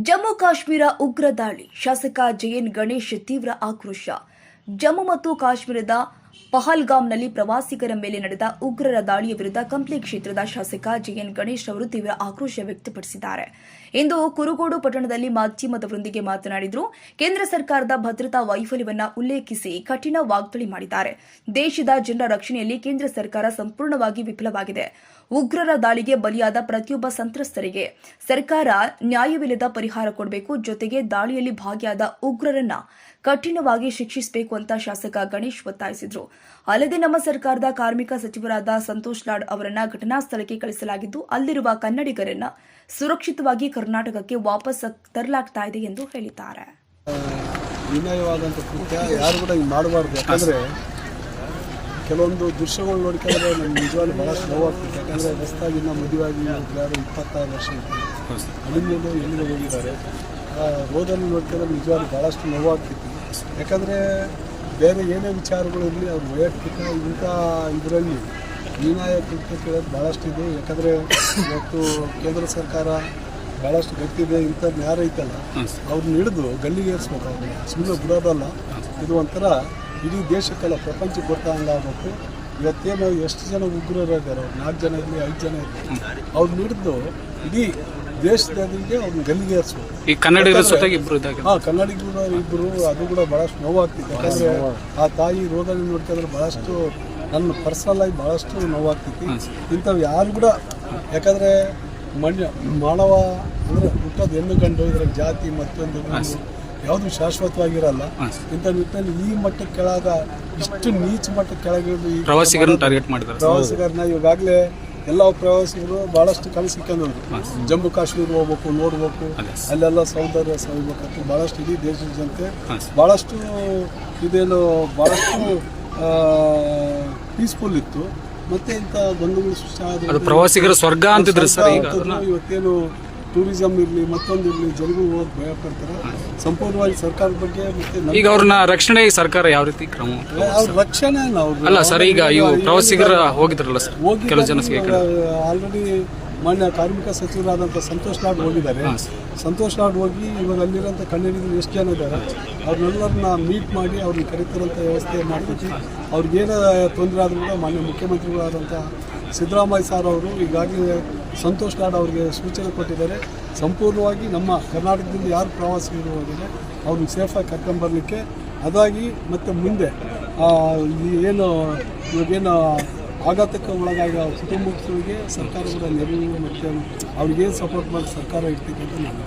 ಜಮ್ಮು ಕಾಶ್ಮೀರ ಉಗ್ರ ದಾಳಿ ಶಾಸಕ ಜೆಎನ್ ಗಣೇಶ್ ತೀವ್ರ ಆಕ್ರೋಶ. ಜಮ್ಮು ಮತ್ತು ಕಾಶ್ಮೀರದ ಪಹಲ್ಗಾಮ್ನಲ್ಲಿ ಪ್ರವಾಸಿಗರ ಮೇಲೆ ನಡೆದ ಉಗ್ರರ ದಾಳಿಯ ವಿರುದ್ಧ ಕಂಪ್ಲಿ ಕ್ಷೇತ್ರದ ಶಾಸಕ ಜೆಎನ್ ಗಣೇಶ್ ಅವರು ತೀವ್ರ ಆಕ್ರೋಶ ವ್ಯಕ್ತಪಡಿಸಿದ್ದಾರೆ. ಇಂದು ಕುರುಗೋಡು ಪಟ್ಟಣದಲ್ಲಿ ಮಾಧ್ಯಮದವರೊಂದಿಗೆ ಮಾತನಾಡಿದರು. ಕೇಂದ್ರ ಸರ್ಕಾರದ ಭದ್ರತಾ ವೈಫಲ್ಯವನ್ನು ಉಲ್ಲೇಖಿಸಿ ಕಠಿಣ ವಾಗ್ದಾಳಿ ಮಾಡಿದ್ದಾರೆ. ದೇಶದ ಜನರ ರಕ್ಷಣೆಯಲ್ಲಿ ಕೇಂದ್ರ ಸರ್ಕಾರ ಸಂಪೂರ್ಣವಾಗಿ ವಿಫಲವಾಗಿದೆ. ಉಗ್ರರ ದಾಳಿಗೆ ಬಲಿಯಾದ ಪ್ರತಿಯೊಬ್ಬ ಸಂತ್ರಸ್ತರಿಗೆ ಸರ್ಕಾರ ನ್ಯಾಯವಿಲ್ಲದ ಪರಿಹಾರ ಕೊಡಬೇಕು. ಜೊತೆಗೆ ದಾಳಿಯಲ್ಲಿ ಭಾಗಿಯಾದ ಉಗ್ರರನ್ನ ಕಠಿಣವಾಗಿ ಶಿಕ್ಷಿಸಬೇಕು ಅಂತ ಶಾಸಕ ಗಣೇಶ್ ಒತ್ತಾಯಿಸಿದರು. ಅಲ್ಲದೆ ನಮ್ಮ ಸರ್ಕಾರದ ಕಾರ್ಮಿಕ ಸಚಿವರಾದ ಸಂತೋಷ್ ಲಾಡ್ ಅವರನ್ನ ಘಟನಾ ಸ್ಥಳಕ್ಕೆ ಕಳಿಸಲಾಗಿದ್ದು ಅಲ್ಲಿರುವ ಕನ್ನಡಿಗರನ್ನ ಸುರಕ್ಷಿತವಾಗಿ ಕರ್ನಾಟಕಕ್ಕೆ ವಾಪಸ್ ತರಲಾಗ್ತಾ ಇದೆ ಎಂದು ಹೇಳಿದ್ದಾರೆ. ವಿನಯವಾದಂಥ ಕೃತ್ಯ ಯಾರು ಕೂಡ ಹಿಂಗೆ ಮಾಡಬಾರ್ದು. ಯಾಕಂದರೆ ಕೆಲವೊಂದು ದೃಶ್ಯಗಳು ನೋಡ್ಕೊಂಡ್ರೆ ನಮ್ಗೆ ನಿಜವಾಗ್ಲೂ ಭಾಳಷ್ಟು ನೋವಾಗ್ತಿತ್ತು. ಯಾಕಂದರೆ ಹೊಸದಾಗಿ ಇನ್ನೂ ಮದುವೆಯಾಗಿ ಯಾರು 26 ವರ್ಷ ಇತ್ತು, ಅಲ್ಲಿಂದ ಎಲ್ಲಿಗೆ ಹೋಗಿದ್ದಾರೆ. ಆ ರೋದಲ್ಲಿ ನೋಡ್ಕೊಂಡ್ರೆ ನಿಜವಾಗ್ಲೂ ಭಾಳಷ್ಟು ನೋವಾಗ್ತಿತ್ತು. ಯಾಕಂದರೆ ಬೇರೆ ಏನೇ ವಿಚಾರಗಳು ಇರಲಿ ಅವ್ರ ವೈಯಕ್ತಿಕ ಇಂಥ ಇದರಲ್ಲಿ ಹೀನಾಯ ಕೃತ್ಯ ಕೇಳೋದು ಭಾಳಷ್ಟು ಇದೆ. ಯಾಕಂದರೆ ಇವತ್ತು ಕೇಂದ್ರ ಸರ್ಕಾರ ಭಾಳಷ್ಟು ಗೊತ್ತಿದೆ. ಇಂಥದ್ದು ಯಾರು ಐತಲ್ಲ ಅವ್ರನ್ನ ಹಿಡಿದು ಗಲ್ಲಿಗೆ ಏರಿಸ್ಬೇಕು. ಅವ್ರನ್ನ ಸುಮ್ಮನೆ ಬಿಡೋದಲ್ಲ. ಇದು ಒಂಥರ ಇಡೀ ದೇಶಕ್ಕೆಲ್ಲ ಪ್ರಪಂಚಕ್ಕೆ ಗೊತ್ತಾಗಬೇಕು. ಇವತ್ತೇನು ಎಷ್ಟು ಜನ ಉಗ್ರರು ಇದ್ದಾರೆ, 4 ಜನ ಇರಲಿ 5 ಜನ ಇರಲಿ, ಅವ್ರನ್ನ ಹಿಡಿದು ಇಡೀ ದೇಶದಾದ್ರಿಗೆ ಅವ್ರನ್ನ ಗಲ್ಲಿಗೆ ಏರಿಸ್ಬೇಕು. ಕನ್ನಡಿಗರು ಇಬ್ಬರು ಅದು ಕೂಡ ಭಾಳಷ್ಟು ನೋವಾಗ್ತಿದೆ. ಯಾಕಂದರೆ ಆ ತಾಯಿ ರೋಗದಲ್ಲಿ ನೋಡ್ಕೊಂಡ್ರೆ ಭಾಳಷ್ಟು ನನ್ನ ಪರ್ಸನಲ್ ಆಗಿ ಭಾಳಷ್ಟು ನೋವಾಗ್ತೈತಿ. ಇಂಥವು ಯಾರು ಕೂಡ ಯಾಕಂದರೆ ಮಾನವ ಅಂದರೆ ಹುಟ್ಟೋದು ಹೆಣ್ಣು ಗಂಡು, ಇದ್ರ ಜಾತಿ ಮತ್ತೊಂದು ಯಾವುದು ಶಾಶ್ವತವಾಗಿರಲ್ಲ. ಇಂಥ ನಿಟ್ಟಿನಲ್ಲಿ ಈ ಮಟ್ಟಕ್ಕೆ ಕೆಳಗ ಇಷ್ಟು ನೀಚ ಮಟ್ಟಕ್ಕೆ ಕೆಳಗಿಳಿದು ಈ ಪ್ರವಾಸಿಗರನ್ನ ಟಾರ್ಗೆಟ್ ಮಾಡಿದ್ದಾರೆ. ಪ್ರವಾಸಿಗರನ್ನ ಇವಾಗಲೇ ಎಲ್ಲ ಪ್ರವಾಸಿಗರು ಭಾಳಷ್ಟು ಕನಸಿಕೊಂಡವ್ರು ಜಮ್ಮು ಕಾಶ್ಮೀರ ಹೋಗ್ಬೇಕು, ನೋಡ್ಬೇಕು, ಅಲ್ಲೆಲ್ಲ ಸೌಂದರ್ಯ ಸವಿಬೇಕಂತ ಭಾಳಷ್ಟು ಇಡೀ ದೇಶದ ಜನತೆ ಭಾಳಷ್ಟು ಇದೇನು ಭಾಳಷ್ಟು ಪೀಸ್ಫುಲ್ ಇತ್ತು. ಮತ್ತೆ ಇಂಥ ಗೊಂದಲಗಳು ಸೃಷ್ಟಿ ಪ್ರವಾಸಿಗರ ಸ್ವರ್ಗ ಅಂತಿದ್ರು ಸರ್. ಇವತ್ತೇನು ಟೂರಿಸಂ ಇರಲಿ ಮತ್ತೊಂದು ಇರಲಿ ಜನಗಳು ಹೋಗಿ ಭಯ ಪಡ್ತಾರೆ. ಸಂಪೂರ್ಣವಾಗಿ ಸರ್ಕಾರದ ಬಗ್ಗೆ ಮತ್ತೆ ಈಗ ಅವ್ರನ್ನ ರಕ್ಷಣೆ ಸರ್ಕಾರ ಯಾವ ರೀತಿ ಕ್ರಮ ಅವ್ರ ರಕ್ಷಣೆ ಅಲ್ಲ ಸರ್. ಈಗ ಇವು ಪ್ರವಾಸಿಗರ ಹೋಗಿದ್ರಲ್ಲ ಸರ್, ಕೆಲವು ಜನ ಆಲ್ರೆಡಿ ಮಾನ್ಯ ಕಾರ್ಮಿಕ ಸಚಿವರಾದಂಥ ಸಂತೋಷ್ ಲಾಡ್ ಹೋಗಿದ್ದಾರೆ. ಸಂತೋಷ್ ಲಾಡ್ ಹೋಗಿ ಇವಾಗ ಅಲ್ಲಿರೋಂಥ ಕನ್ನಡಿಗರು ಎಷ್ಟು ಜನ ಇದ್ದಾರೆ ಅವ್ರನ್ನೆಲ್ಲರನ್ನ ಮೀಟ್ ಮಾಡಿ ಅವ್ರನ್ನ ಕರೀತಿರೋಂಥ ವ್ಯವಸ್ಥೆ ಮಾಡ್ತೀವಿ. ಅವ್ರಿಗೇನೇ ತೊಂದರೆ ಆದರೂ ಕೂಡ ಮಾನ್ಯ ಮುಖ್ಯಮಂತ್ರಿಗಳಾದಂಥ ಸಿದ್ದರಾಮಯ್ಯ ಸರ್ ಅವರು ಈಗಾಗಲೇ ಸಂತೋಷ್ ಲಾಡ್ ಅವರಿಗೆ ಸೂಚನೆ ಕೊಟ್ಟಿದ್ದಾರೆ. ಸಂಪೂರ್ಣವಾಗಿ ನಮ್ಮ ಕರ್ನಾಟಕದಿಂದ ಯಾರು ಪ್ರವಾಸಿಗರು ಹೋಗಿದ್ದಾರೆ ಅವ್ರನ್ನ ಸೇಫಾಗಿ ಕರ್ಕೊಂಬರ್ಲಿಕ್ಕೆ. ಅದಾಗಿ ಮತ್ತು ಮುಂದೆ ಏನು ಇವಾಗೇನು ಆಘಾತಕ್ಕೆ ಒಳಗಾಗಿ ಕುಟುಂಬಗಳಿಗೆ ಸರ್ಕಾರ ಕೂಡ ನೆರವು ಮತ್ತು ಅವ್ರಿಗೇನು ಸಪೋರ್ಟ್ ಮಾಡಿ ಸರ್ಕಾರ ಇರ್ತೈತೆ ಅಂತ ನಾನು